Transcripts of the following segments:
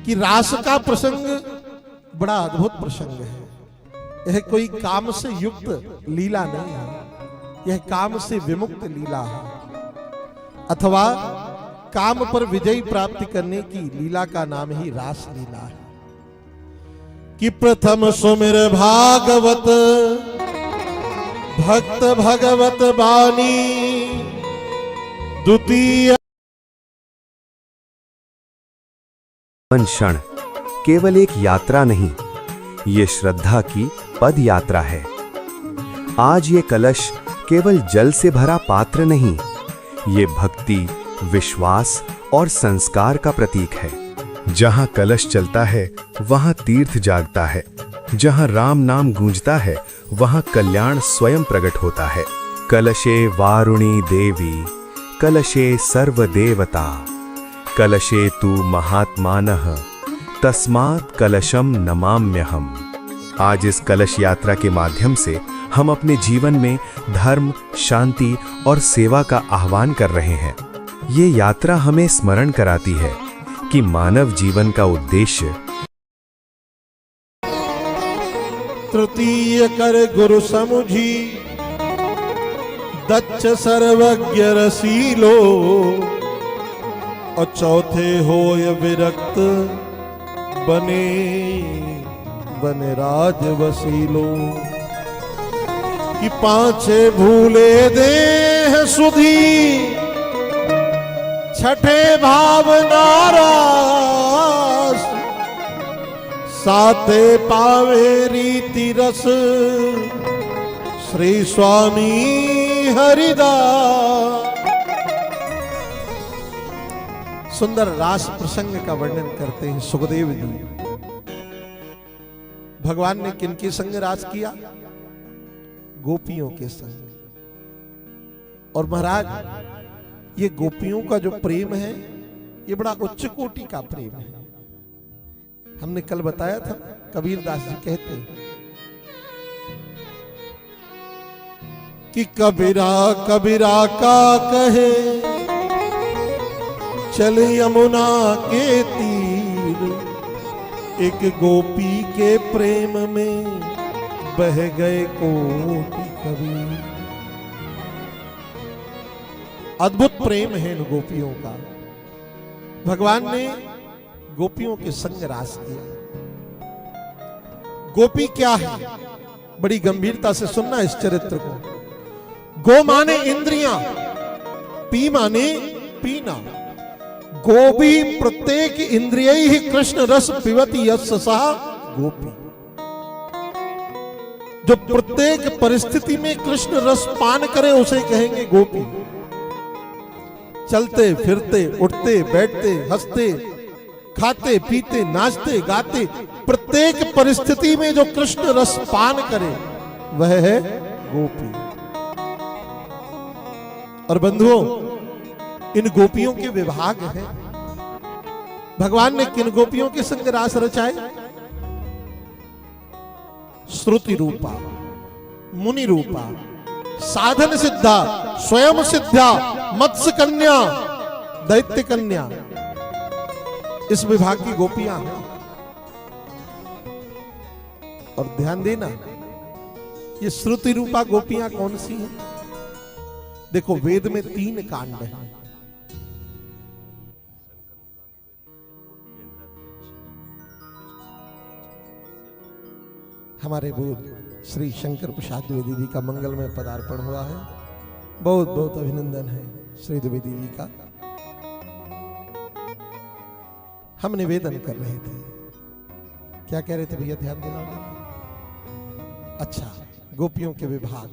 कि रास का प्रसंग बड़ा अद्भुत प्रसंग है। यह कोई काम से युक्त लीला नहीं है, यह काम से विमुक्त लीला है, अथवा काम पर विजय प्राप्ति करने की लीला का नाम ही रास लीला है। कि प्रथम सुमिर भागवत भक्त भगवत बानी, द्वितीय क्षण केवल एक यात्रा नहीं, ये श्रद्धा की पद यात्रा है। आज ये कलश केवल जल से भरा पात्र नहीं, ये भक्ति, विश्वास और संस्कार का प्रतीक है। जहाँ कलश चलता है वहाँ तीर्थ जागता है, जहाँ राम नाम गूंजता है वहाँ कल्याण स्वयं प्रकट होता है। कलशे वारुणी देवी, कलशे सर्वदेवता, कलशे तु महात्मानः, तस्मात् कलशम नमाम्यहम्। आज इस कलश यात्रा के माध्यम से हम अपने जीवन में धर्म, शांति और सेवा का आह्वान कर रहे हैं। ये यात्रा हमें स्मरण कराती है कि मानव जीवन का उद्देश्य तृतीय कर गुरु समुझी, दक्ष सर्वज्ञ रसीलो, और चौथे होय विरक्त, बने बने राज वसीलो। कि पांचे भूले देह सुधी, छठे भाव नारास, साते पावे रीति रस, श्री स्वामी हरिदास। सुंदर रास प्रसंग का वर्णन करते हैं सुखदेव जी। भगवान ने किनके संग रास किया? गोपियों के संग। और महाराज, ये गोपियों का जो प्रेम है ये बड़ा उच्च कोटि का प्रेम है। हमने कल बताया था, कबीरदास जी कहते कि कबीरा कबीरा का कहे, चल यमुना के तीर, एक गोपी के प्रेम में बह गए कोटि कबीर। अद्भुत प्रेम है इन गोपियों का। भगवान ने गोपियों के संग रास किया। गोपी क्या है? बड़ी गंभीरता से सुनना इस चरित्र को। गो माने इंद्रियां, पी माने पीना। गोपी प्रत्येक इंद्रिय ही कृष्ण रस पिबति यस्य सः गोपी। जो प्रत्येक परिस्थिति में कृष्ण रस पान करे उसे कहेंगे गोपी। चलते फिरते, उठते बैठते, हंसते, खाते पीते, नाचते गाते, प्रत्येक परिस्थिति में जो कृष्ण रस पान करे वह है गोपी। और बंधुओं, इन गोपियों के विभाग हैं। भगवान ने किन गोपियों के संग रास रचाए? श्रुति रूपा, मुनि रूपा, साधन सिद्धा, स्वयं सिद्धा, मत्स्य कन्या, दैत्य कन्या, इस विभाग की गोपियां हैं। और ध्यान देना, ये श्रुति रूपा गोपियां कौन सी हैं? देखो, वेद में 3 कांड हैं। हमारे बोध श्री शंकर प्रसाद द्विवेदी जी का मंगलमय पदार्पण हुआ है। बहुत बहुत अभिनंदन है श्री द्विवेदी जी का। हम निवेदन कर रहे थे, क्या कह रहे थे भैया? ध्यान दिलाओगे? अच्छा, गोपियों के विभाग।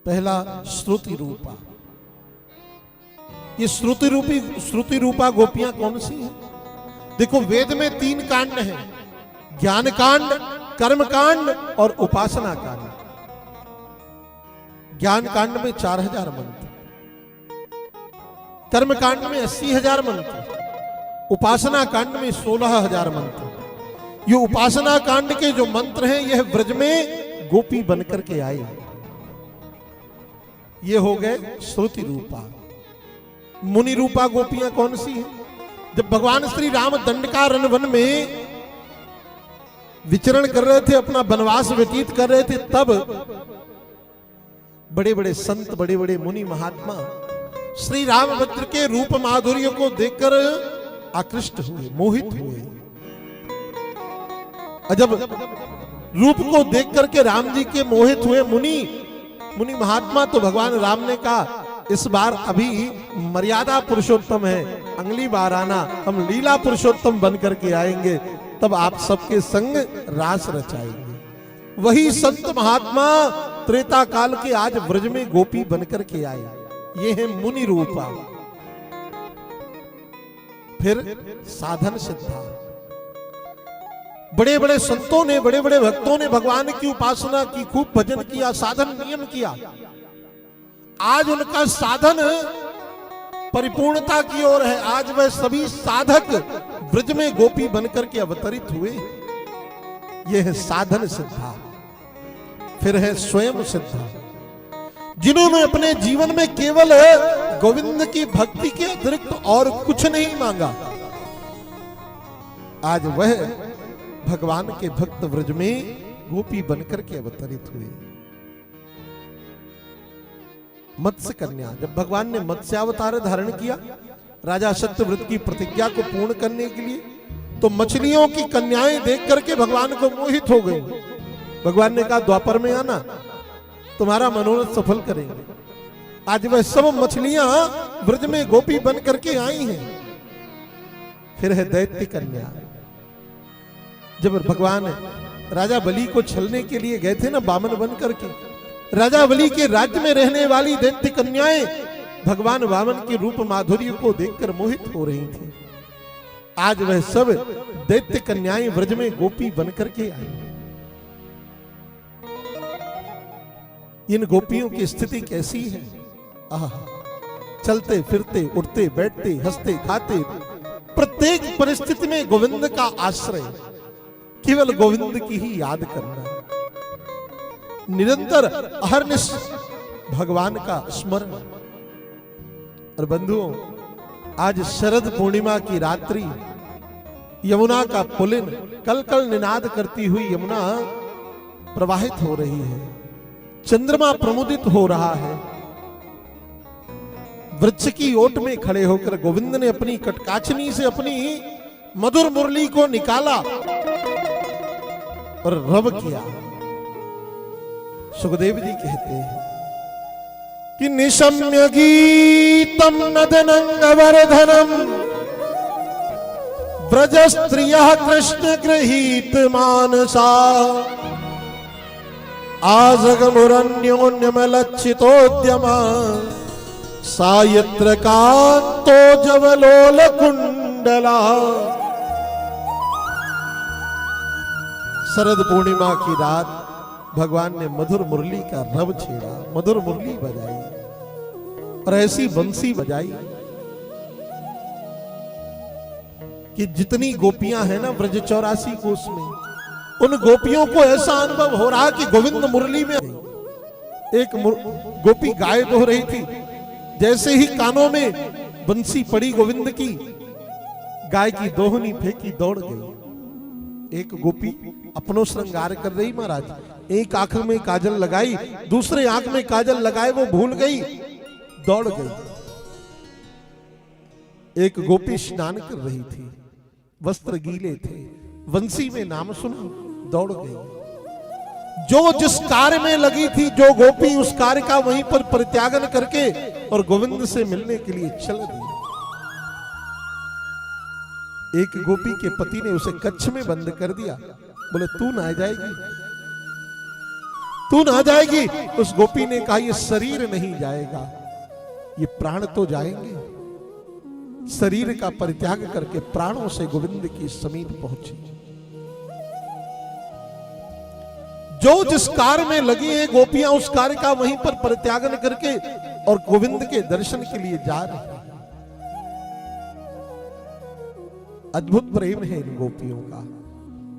पहला श्रुति रूपा। ये श्रुति रूपा गोपियां कौन सी हैं? देखो, वेद में 3 कांड हैं, ज्ञान कांड, कर्म कांड और उपासना कांड। ज्ञान कांड में 4000 मंत्र, कर्म कांड में 80,000 मंत्र, उपासना कांड में 16,000 मंत्र। ये उपासना कांड के जो मंत्र हैं यह ब्रज में गोपी बनकर के आए। ये हो गए श्रुति रूपा। मुनि रूपा गोपियां कौन सी हैं? जब भगवान श्री राम दंडकारण्य वन में विचरण कर रहे थे, अपना वनवास व्यतीत कर रहे थे, तब बड़े बड़े संत, बड़े बड़े मुनि महात्मा श्री रामभद्र के रूप माधुर्य को देखकर आकृष्ट हुए, मोहित हुए। जब रूप को देख करके राम जी के मोहित हुए मुनि महात्मा, तो भगवान राम ने कहा इस बार अभी मर्यादा पुरुषोत्तम है, अगली बार आना हम लीला पुरुषोत्तम बन करके आएंगे, तब आप सबके संग रास रचाएंगे। वही संत महात्मा त्रेता काल के आज ब्रज में गोपी बनकर के आए, ये है मुनि रूपा। फिर साधन सिद्धा, बड़े बड़े संतों ने, बड़े बड़े भक्तों ने भगवान की उपासना की, खूब भजन किया, साधन नियम किया। आज उनका साधन परिपूर्णता की ओर है। आज वह सभी साधक ब्रज में गोपी बनकर के अवतरित हुए। यह है साधन सिद्धा। फिर है स्वयं सिद्धा, जिन्होंने अपने जीवन में केवल गोविंद की भक्ति के अतिरिक्त और कुछ नहीं मांगा। आज वह भगवान के भक्त ब्रज में गोपी बनकर के अवतरित हुए। मत्स्य कन्या, जब भगवान ने मत्स्यावतार धारण किया राजा सत्यव्रत की प्रतिज्ञा को पूर्ण करने के लिए, तो मछलियों की कन्याएं देख करके भगवान को मोहित हो गई। भगवान ने कहा द्वापर में आना, तुम्हारा मनोरथ सफल करेंगे। आज वह सब मछलियां ब्रज में गोपी बन करके आई हैं। फिर है दैत्य कन्या, जब भगवान राजा बलि को छलने के लिए गए थे ना बामन बन करके, राजा बलि के राज्य में रहने वाली दैत्य कन्याएं भगवान वामन के रूप माधुर्य को देखकर मोहित हो रही थी। आज वह सब दैत्य कन्याएं ब्रज में गोपी बनकर के आई। इन गोपियों की स्थिति कैसी है? आह, चलते फिरते, उठते बैठते, हंसते खाते, प्रत्येक परिस्थिति में गोविंद का आश्रय, केवल गोविंद की ही याद करना, निरंतर अहर्निश भगवान का स्मरण। और बंधुओं, आज शरद पूर्णिमा की रात्रि, यमुना का पुलिन कल कल निनाद करती हुई यमुना प्रवाहित हो रही है, चंद्रमा प्रमुदित हो रहा है। वृक्ष की ओट में खड़े होकर गोविंद ने अपनी कटकाचनी से अपनी मधुर मुरली को निकाला और रव किया। सुखदेव जी कहते हैं कि निशम्य गीतम नदनंगवर्धनम व्रज स्त्रियः कृष्ण गृहीत मानसा आजगमुरन्योन्यमलक्षितोद्यमा सायत्र कांतो जवलोल कुंडला। शरद पूर्णिमा की रात भगवान ने मधुर मुरली का रव छेड़ा, मधुर मुरली बजाई और ऐसी बंसी बजाई कि जितनी गोपियां हैं ना ब्रज 84 कोस में, उन गोपियों को ऐसा अनुभव हो रहा कि गोविंद मुरली में। एक गोपी गाय दो रही थी, जैसे ही कानों में बंसी पड़ी गोविंद की, गाय की दोहनी फेंकी, दौड़ गई। एक गोपी अपनो श्रृंगार कर रही महाराज, एक आंख में काजल लगाई, दूसरे आंख में काजल लगाए वो भूल गई, दौड़ गई। एक गोपी स्नान कर रही थी, वस्त्र गीले थे, वंशी में नाम सुना, दौड़ गई। जो जिस कार्य में लगी थी, जो गोपी उस कार्य का वहीं पर परित्यागन करके और गोविंद से मिलने के लिए चल गई। एक गोपी के पति ने उसे कच्छ में बंद कर दिया, बोले तू ना जाएगी, तू ना जाएगी। उस गोपी ने कहा ये शरीर नहीं जाएगा, ये प्राण तो जाएंगे। शरीर का परित्याग करके प्राणों से गोविंद के समीप पहुंची। जो जिस कार्य में लगी है गोपियां, उस कार्य का वहीं पर परित्यागन करके और गोविंद के दर्शन के लिए जा रहे हैं। अद्भुत प्रेम है इन गोपियों का।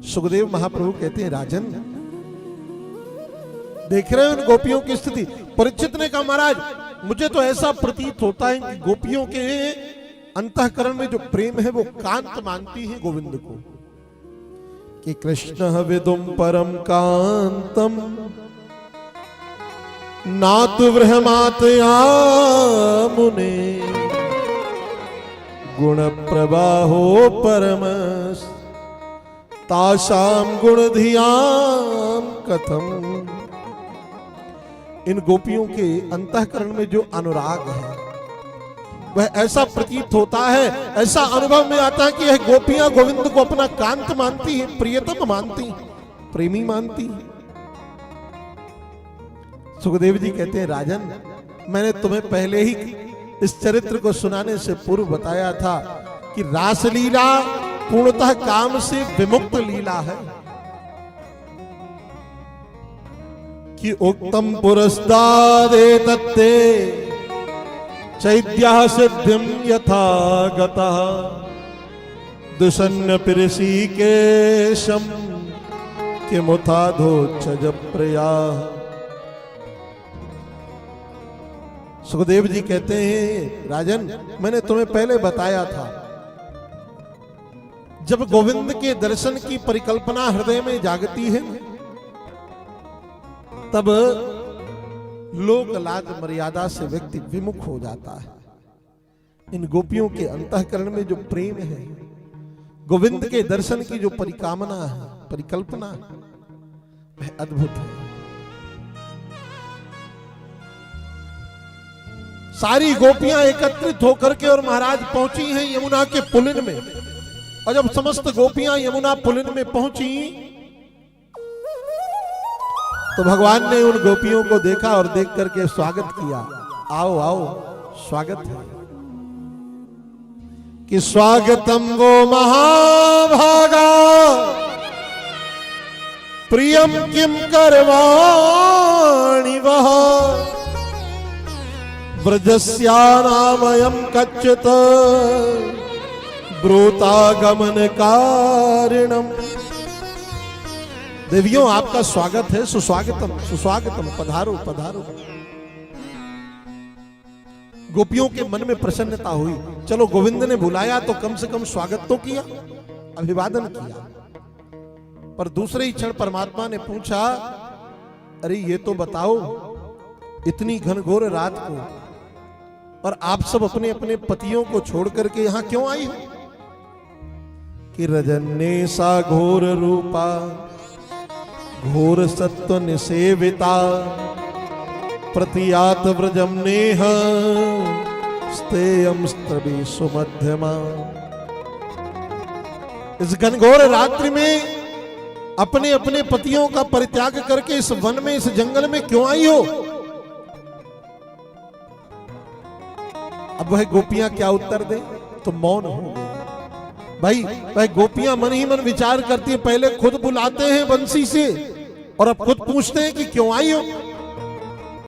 सुखदेव महाप्रभु कहते हैं राजन, देख रहे हो इन गोपियों की स्थिति। परीक्षित ने कहा महाराज मुझे तो ऐसा प्रतीत होता है कि गोपियों के अंतःकरण में जो प्रेम है वो कांत मानती है गोविंद को कि कृष्ण विदुम परम कांतम नातु बृहमातया मुने गुण प्रवाहो परमस तासाम गुण धियाम कथम। इन गोपियों के अंतःकरण में जो अनुराग है वह ऐसा प्रतीत होता है, ऐसा अनुभव में आता है कि यह गोपियां गोविंद को अपना कांत मानती हैं, प्रियतम मानती हैं, प्रेमी मानती हैं। सुखदेव जी कहते हैं, राजन मैंने तुम्हें पहले ही इस चरित्र को सुनाने से पूर्व बताया था कि रासलीला पूर्णतः काम से विमुक्त लीला है, कि उक्तम पुरस्तादे तत्ते चैद्यः सिद्धिं यथा गतः दुषन्न पिऋषिकेशं किमुथाधोच्च प्रिया। सुखदेव जी कहते हैं, राजन मैंने तुम्हें पहले बताया था जब गोविंद के दर्शन की परिकल्पना हृदय में जागती है तब लोक लाज मर्यादा से व्यक्ति विमुख हो जाता है। इन गोपियों के अंतःकरण में जो प्रेम है, गोविंद के दर्शन की जो परिकामना है, परिकल्पना है, वह अद्भुत है। सारी गोपियां एकत्रित होकर के और महाराज पहुंची हैं यमुना के पुलिन में, और जब समस्त गोपियां यमुना पुलिन में पहुंची तो भगवान ने उन गोपियों को देखा और देख करके स्वागत किया। आओ आओ स्वागत है, कि स्वागतम वो महाभागा प्रियम किम करवाणि वह ब्रजस्यानामयं कच्चित् ब्रूतागमन कारिणम। देवियों आपका स्वागत है, सुस्वागतम सुस्वागतम, पधारो पधारो। गोपियों के मन में प्रसन्नता हुई, चलो गोविंद ने बुलाया तो कम से कम स्वागत तो किया, अभिवादन किया। पर दूसरे ही क्षण परमात्मा ने पूछा, अरे ये तो बताओ इतनी घनघोर रात को और आप सब अपने अपने पतियों को छोड़ करके यहां क्यों आई हो? कि रजन्ने सा घोर रूपा घोर सत्व निसेविता प्रतियात व्रजम नेह स्तेयम स्तबी सुमध्यमा। इस घनघोर रात्रि में अपने अपने पतियों का परित्याग करके इस वन में, इस जंगल में क्यों आई हो? अब वह गोपियां क्या उत्तर दे? तो मौन हो गए। भाई वह गोपियां मन ही मन विचार करती है, पहले खुद बुलाते हैं बंसी से और अब खुद पूछते हैं कि क्यों आई हो।